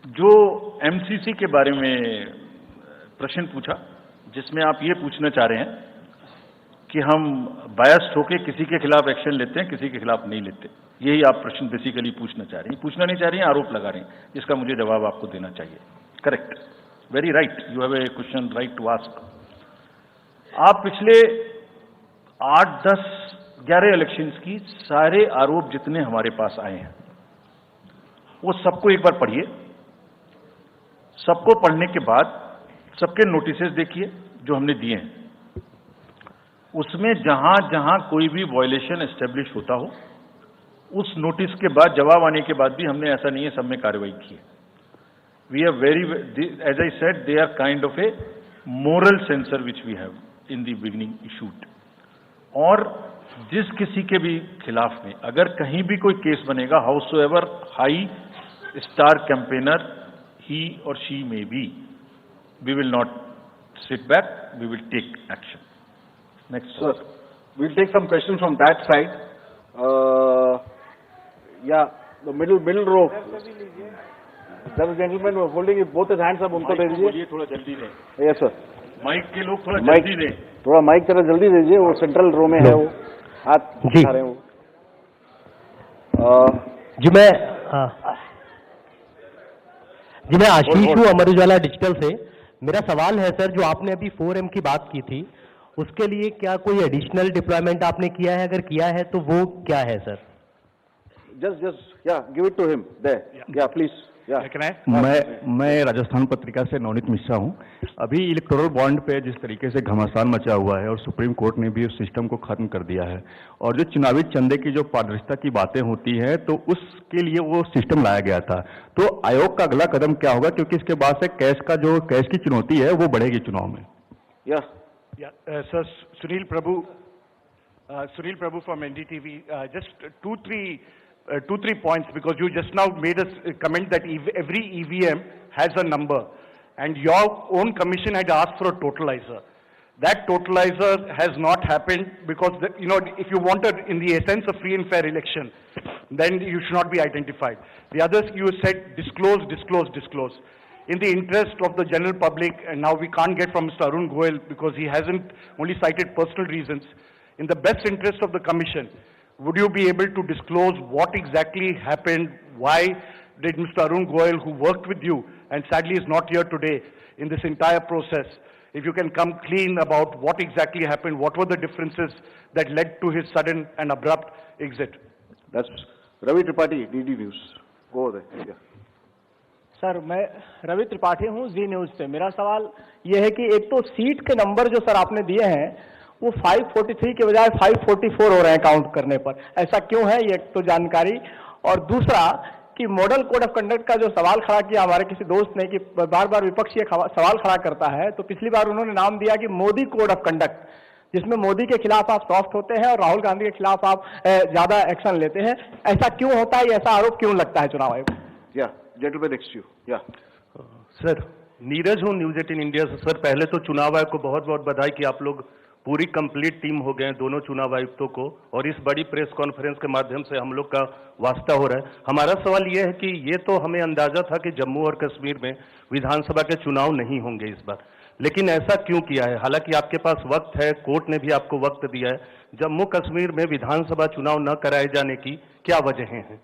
जो एमसीसी के बारे में प्रश्न पूछा, जिसमें आप ये पूछना चाह रहे हैं कि हम बायस्ड होके किसी के खिलाफ एक्शन लेते हैं, किसी के खिलाफ नहीं लेते, यही आप प्रश्न बेसिकली पूछना चाह रही हैं। पूछना नहीं चाह रही हैं, आरोप लगा रही हैं, जिसका मुझे जवाब आपको देना चाहिए। Correct, very right, you have a question right to ask. आप पिछले 8, 10, 11 इलेक्शंस की सारे आरोप जितने हमारे पास आए हैं वो सबको एक बार पढ़िए। सबको पढ़ने के बाद सबके नोटिसेस देखिए जो हमने दिए हैं। उसमें जहां जहां कोई भी वायलेशन एस्टेब्लिश होता हो, उस नोटिस के बाद, जवाब आने के बाद भी हमने, ऐसा नहीं है सब में कार्रवाई की है। We are very, as I said, they are kind of a moral censor which we have in the beginning issued. और जिस किसी के भी खिलाफ में अगर कहीं भी कोई केस बनेगा, however high star campaigner he or she may be, we will not sit back, we will take action. Next. Sir, we'll take some questions from that side. Yeah, the middle row. There is a gentleman who is holding both his hands up, उनको दे दीजिए। थोड़ा जल्दी दें। Yes sir. Mic के लोग थोड़ा जल्दी दें। थोड़ा माइक जरा जल्दी दीजिए, वो सेंट्रल रो में है, वो हाथ उठा रहे हैं वो। जी मैं आशीष हूँ, अमर उजाला डिजिटल से। मेरा सवाल है सर, जो आपने अभी 4M की बात की थी, उसके लिए क्या कोई एडिशनल डिप्लॉयमेंट आपने किया है? अगर किया है तो वो क्या है sir? Just yeah, give it to him there. Yeah, please. मैं राजस्थान पत्रिका से नवनीत मिश्रा हूं। अभी इलेक्टोरल बॉन्ड पे जिस तरीके से घमासान मचा हुआ है और सुप्रीम कोर्ट ने भी उस सिस्टम को खत्म कर दिया है, और जो चुनावी चंदे की जो पारदर्शिता की बातें होती है, तो उसके लिए वो सिस्टम लाया गया था। तो आयोग का अगला कदम क्या होगा, क्योंकि इसके बाद से कैश की चुनौती है वो बढ़ेगी चुनाव में। Sir, Sunil Prabhu from NDTV, just two, three points, because you just now made a comment that every EVM has a number, and your own commission had asked for a totalizer. That totalizer has not happened because, if you wanted, in the essence of free and fair election, then you should not be identified. The others, you said disclose. In the interest of the general public, and now we can't get from Mr. Arun Goel because he hasn't only cited personal reasons. In the best interest of the commission, would you be able to disclose what exactly happened? Why did Mr. Arun Goel, who worked with you and sadly is not here today in this entire process, if you can come clean about what exactly happened, what were the differences that led to his sudden and abrupt exit? That's Ravi Tripathi, DD News. Go there. Yeah. Sir, मैं रवि त्रिपाठी हूँ, जी news से। मेरा सवाल यह है कि एक तो सीट के नंबर जो सर आपने दिए हैं वो 543 के बजाय 544 हो रहे हैं काउंट करने पर, ऐसा क्यों है? ये एक तो जानकारी। और दूसरा कि मॉडल कोड ऑफ कंडक्ट का जो सवाल खड़ा किया हमारे किसी दोस्त ने कि बार बार विपक्ष ये सवाल खड़ा करता है, तो पिछली बार उन्होंने नाम दिया कि मोदी कोड ऑफ कंडक्ट, जिसमें मोदी के खिलाफ आप सॉफ्ट होते हैं और राहुल गांधी के खिलाफ आप ज्यादा एक्शन लेते हैं। ऐसा क्यों होता है? ऐसा आरोप क्यों लगता है चुनाव आयोग? Gentleman next to you. Sir, Neeraj हूँ, न्यूज 18 इंडिया से। सर, पहले तो चुनाव आयोग को बहुत बहुत बधाई कि आप लोग पूरी कंप्लीट टीम हो गए हैं, दोनों चुनाव आयुक्तों को, और इस बड़ी प्रेस कॉन्फ्रेंस के माध्यम से हम लोग का वास्ता हो रहा है। हमारा सवाल यह है कि ये तो हमें अंदाजा था कि जम्मू और कश्मीर में विधानसभा के चुनाव नहीं होंगे इस बार, लेकिन ऐसा क्यों किया है? हालांकि आपके पास वक्त है, कोर्ट ने भी आपको वक्त दिया है। जम्मू कश्मीर में विधानसभा चुनाव न कराए जाने की क्या वजहें हैं?